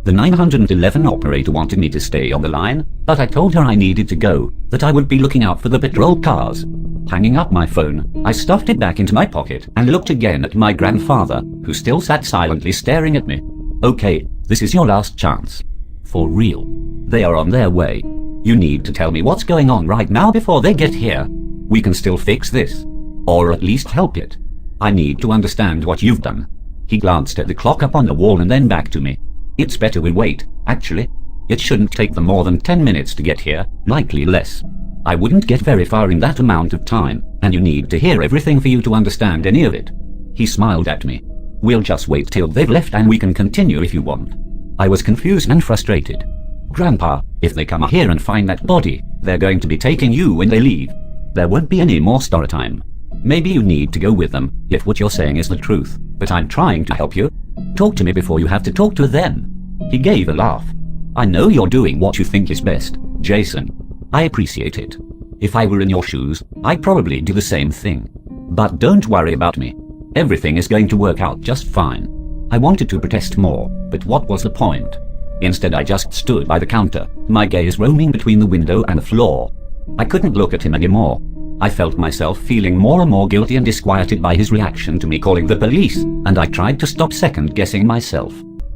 The 911 operator wanted me to stay on the line, but I told her I needed to go, that I would be looking out for the patrol cars. Hanging up my phone, I stuffed it back into my pocket and looked again at my grandfather, who still sat silently staring at me. Okay, this is your last chance. For real. They are on their way. You need to tell me what's going on right now before they get here. We can still fix this. Or at least help it. I need to understand what you've done. He glanced at the clock up on the wall and then back to me. It's better we wait, actually. It shouldn't take them more than 10 minutes to get here, likely less. I wouldn't get very far in that amount of time, and you need to hear everything for you to understand any of it. He smiled at me. We'll just wait till they've left and we can continue if you want. I was confused and frustrated. Grandpa, if they come here and find that body, they're going to be taking you when they leave. There won't be any more story time. Maybe you need to go with them, if what you're saying is the truth, but I'm trying to help you. Talk to me before you have to talk to them. He gave a laugh. I know you're doing what you think is best, Jason. I appreciate it. If I were in your shoes, I'd probably do the same thing. But don't worry about me. Everything is going to work out just fine. I wanted to protest more, but what was the point? Instead I just stood by the counter, my gaze roaming between the window and the floor. I couldn't look at him anymore. I felt myself feeling more and more guilty and disquieted by his reaction to me calling the police, and I tried to stop second-guessing myself.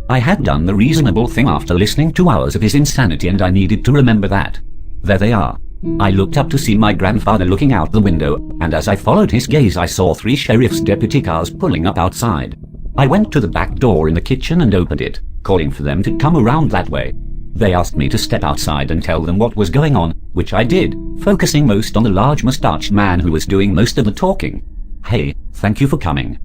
I had done the reasonable thing after listening to hours of his insanity, and I needed to remember that. There they are. I looked up to see my grandfather looking out the window, and as I followed his gaze I saw 3 sheriff's deputy cars pulling up outside. I went to the back door in the kitchen and opened it, calling for them to come around that way. They asked me to step outside and tell them what was going on, which I did, focusing most on the large mustached man who was doing most of the talking. Hey, thank you for coming.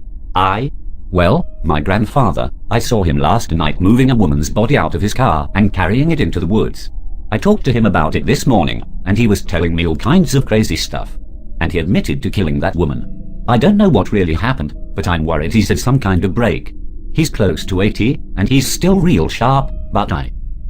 Well, my grandfather, I saw him last night moving a woman's body out of his car and carrying it into the woods. I talked to him about it this morning, and he was telling me all kinds of crazy stuff. And he admitted to killing that woman. I don't know what really happened, but I'm worried he's had some kind of break. He's close to 80, and he's still real sharp, but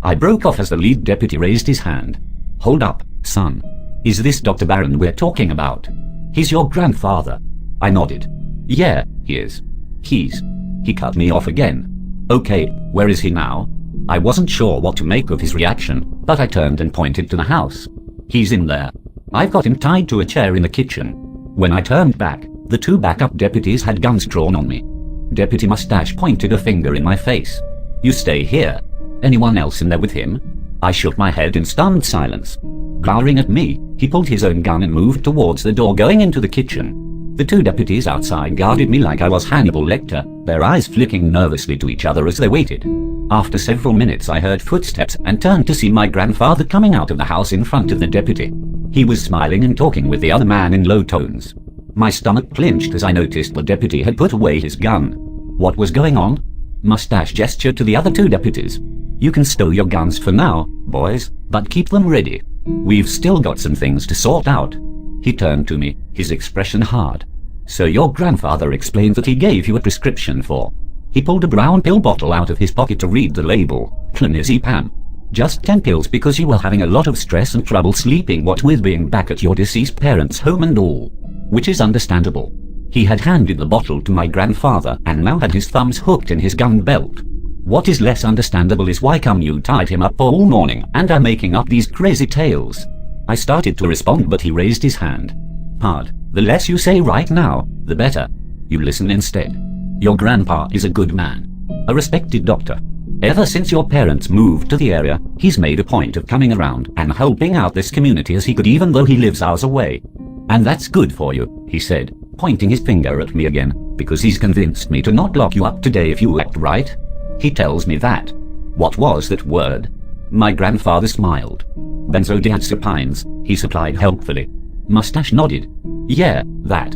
I broke off as the lead deputy raised his hand. Hold up, son. Is this Dr. Barron we're talking about? He's your grandfather. I nodded. Yeah, he is. He cut me off again. Okay, where is he now? I wasn't sure what to make of his reaction, but I turned and pointed to the house. He's in there. I've got him tied to a chair in the kitchen. When I turned back, the 2 backup deputies had guns drawn on me. Deputy Mustache pointed a finger in my face. You stay here. Anyone else in there with him? I shook my head in stunned silence. Glowering at me, he pulled his own gun and moved towards the door going into the kitchen. The 2 deputies outside guarded me like I was Hannibal Lecter, their eyes flicking nervously to each other as they waited. After several minutes I heard footsteps and turned to see my grandfather coming out of the house in front of the deputy. He was smiling and talking with the other man in low tones. My stomach clinched as I noticed the deputy had put away his gun. What was going on? Mustache gestured to the other 2 deputies. You can stow your guns for now, boys, but keep them ready. We've still got some things to sort out. He turned to me, his expression hard. So your grandfather explained that he gave you a prescription for. He pulled a brown pill bottle out of his pocket to read the label. Clonazepam. Just 10 pills because you were having a lot of stress and trouble sleeping, what with being back at your deceased parents' home and all. Which is understandable. He had handed the bottle to my grandfather and now had his thumbs hooked in his gun belt. What is less understandable is why come you tied him up all morning and are making up these crazy tales. I started to respond but he raised his hand. Hard. The less you say right now, the better. You listen instead. Your grandpa is a good man. A respected doctor. Ever since your parents moved to the area, he's made a point of coming around and helping out this community as he could even though he lives hours away. And that's good for you, he said, pointing his finger at me again, because he's convinced me to not lock you up today if you act right. He tells me that. What was that word? My grandfather smiled. Benzodiazepines, he supplied helpfully. Mustache nodded. Yeah, that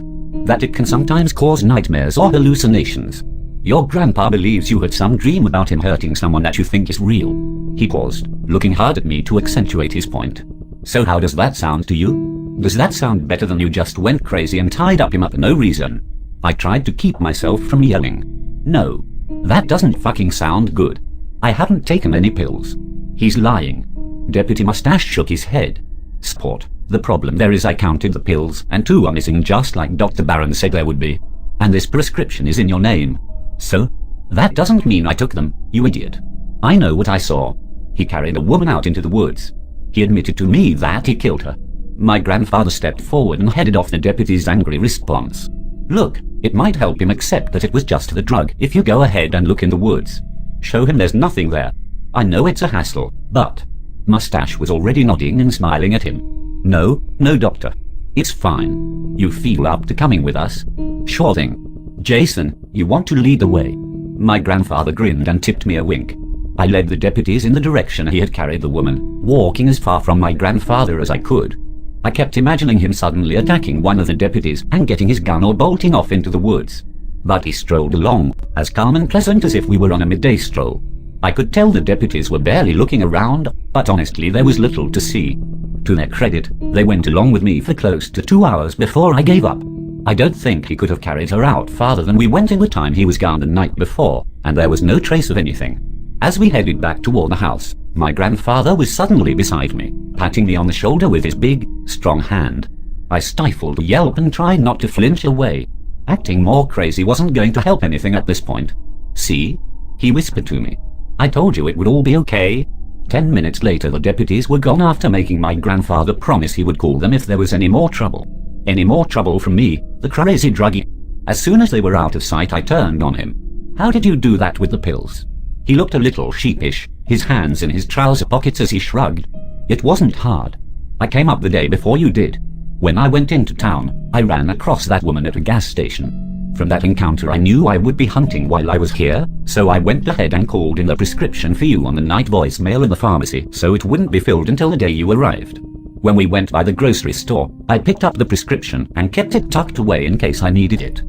it can sometimes cause nightmares or hallucinations. Your grandpa believes you had some dream about him hurting someone that you think is real. He paused, looking hard at me to accentuate his point. So how does that sound to you? Does that sound better than you just went crazy and tied up him up for no reason? I tried to keep myself from yelling. No, that doesn't fucking sound good. I haven't taken any pills. He's lying. Deputy Mustache shook his head. Sport. The problem there is I counted the pills, and 2 are missing just like Dr. Barron said there would be. And this prescription is in your name. So? That doesn't mean I took them, you idiot. I know what I saw. He carried a woman out into the woods. He admitted to me that he killed her. My grandfather stepped forward and headed off the deputy's angry response. Look, it might help him accept that it was just the drug if you go ahead and look in the woods. Show him there's nothing there. I know it's a hassle, but... Mustache was already nodding and smiling at him. No, doctor. It's fine. You feel up to coming with us? Sure thing. Jason, you want to lead the way? My grandfather grinned and tipped me a wink. I led the deputies in the direction he had carried the woman, walking as far from my grandfather as I could. I kept imagining him suddenly attacking one of the deputies and getting his gun or bolting off into the woods. But he strolled along, as calm and pleasant as if we were on a midday stroll. I could tell the deputies were barely looking around, but honestly there was little to see. To their credit, they went along with me for close to 2 hours before I gave up. I don't think he could have carried her out farther than we went in the time he was gone the night before, and there was no trace of anything. As we headed back toward the house, my grandfather was suddenly beside me, patting me on the shoulder with his big, strong hand. I stifled a yelp and tried not to flinch away. Acting more crazy wasn't going to help anything at this point. See? He whispered to me. I told you it would all be okay. 10 minutes later the deputies were gone after making my grandfather promise he would call them if there was any more trouble. Any more trouble from me, the crazy druggie. As soon as they were out of sight I turned on him. How did you do that with the pills? He looked a little sheepish, his hands in his trouser pockets as he shrugged. It wasn't hard. I came up the day before you did. When I went into town, I ran across that woman at a gas station. From that encounter I knew I would be hunting while I was here, so I went ahead and called in the prescription for you on the night voicemail in the pharmacy so it wouldn't be filled until the day you arrived. When we went by the grocery store, I picked up the prescription and kept it tucked away in case I needed it.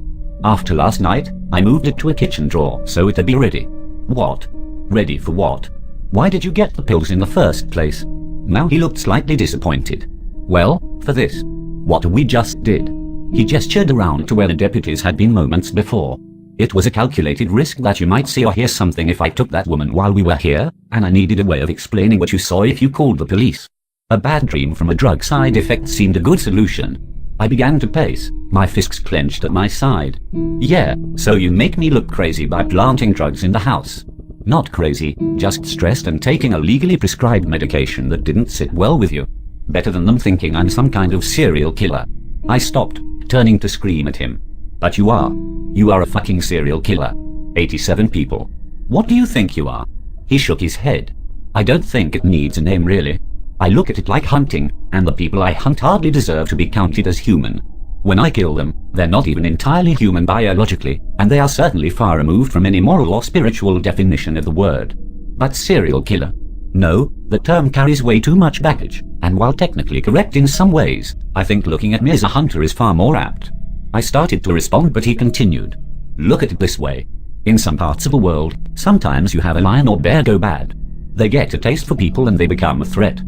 After last night, I moved it to a kitchen drawer so it'd be ready. What? Ready for what? Why did you get the pills in the first place? Now he looked slightly disappointed. Well, for this. What we just did. He gestured around to where the deputies had been moments before. It was a calculated risk that you might see or hear something if I took that woman while we were here, and I needed a way of explaining what you saw if you called the police. A bad dream from a drug side effect seemed a good solution. I began to pace, my fists clenched at my side. Yeah, so you make me look crazy by planting drugs in the house. Not crazy, just stressed and taking a legally prescribed medication that didn't sit well with you. Better than them thinking I'm some kind of serial killer. I stopped, turning to scream at him. But you are. You are a fucking serial killer. 87 people. What do you think you are? He shook his head. I don't think it needs a name really. I look at it like hunting, and the people I hunt hardly deserve to be counted as human. When I kill them, they're not even entirely human biologically, and they are certainly far removed from any moral or spiritual definition of the word. But serial killer? No, the term carries way too much baggage, and while technically correct in some ways, I think looking at me as a hunter is far more apt. I started to respond, but he continued. Look at it this way. In some parts of the world, sometimes you have a lion or bear go bad. They get a taste for people and they become a threat.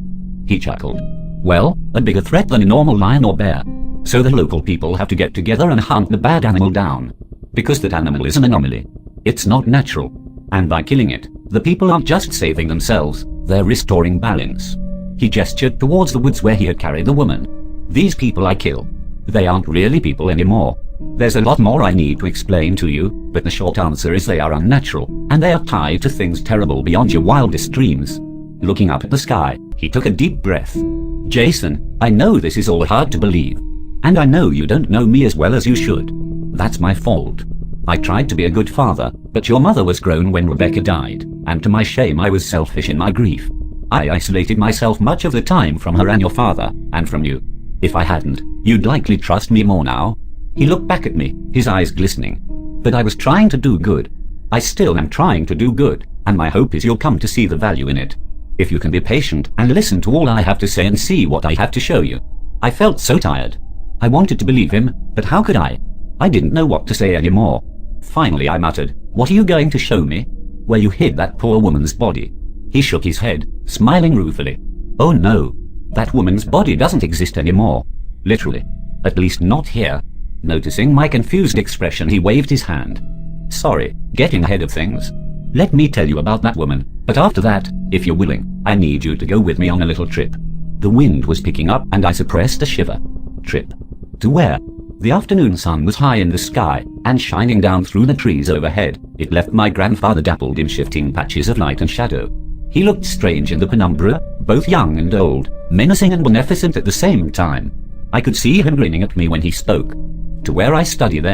He chuckled. Well, a bigger threat than a normal lion or bear. So the local people have to get together and hunt the bad animal down. Because that animal is an anomaly. It's not natural. And by killing it, the people aren't just saving themselves, they're restoring balance. He gestured towards the woods where he had carried the woman. These people I kill. They aren't really people anymore. There's a lot more I need to explain to you, but the short answer is they are unnatural, and they are tied to things terrible beyond your wildest dreams. Looking up at the sky, he took a deep breath. Jason, I know this is all hard to believe. And I know you don't know me as well as you should. That's my fault. I tried to be a good father, but your mother was grown when Rebecca died, and to my shame I was selfish in my grief. I isolated myself much of the time from her and your father, and from you. If I hadn't, you'd likely trust me more now. He looked back at me, his eyes glistening. But I was trying to do good. I still am trying to do good, and my hope is you'll come to see the value in it. If you can be patient and listen to all I have to say and see what I have to show you. I felt so tired. I wanted to believe him, but how could I? I didn't know what to say anymore. Finally I muttered, what are you going to show me? Where you hid that poor woman's body. He shook his head, smiling ruefully. Oh no, that woman's body doesn't exist anymore. Literally. At least not here. Noticing my confused expression, he waved his hand. Sorry, getting ahead of things. Let me tell you about that woman, but after that, if you're willing, I need you to go with me on a little trip. The wind was picking up and I suppressed a shiver. Trip. To where? The afternoon sun was high in the sky, and shining down through the trees overhead, it left my grandfather dappled in shifting patches of light and shadow. He looked strange in the penumbra, both young and old, menacing and beneficent at the same time. I could see him grinning at me when he spoke. To where I study there,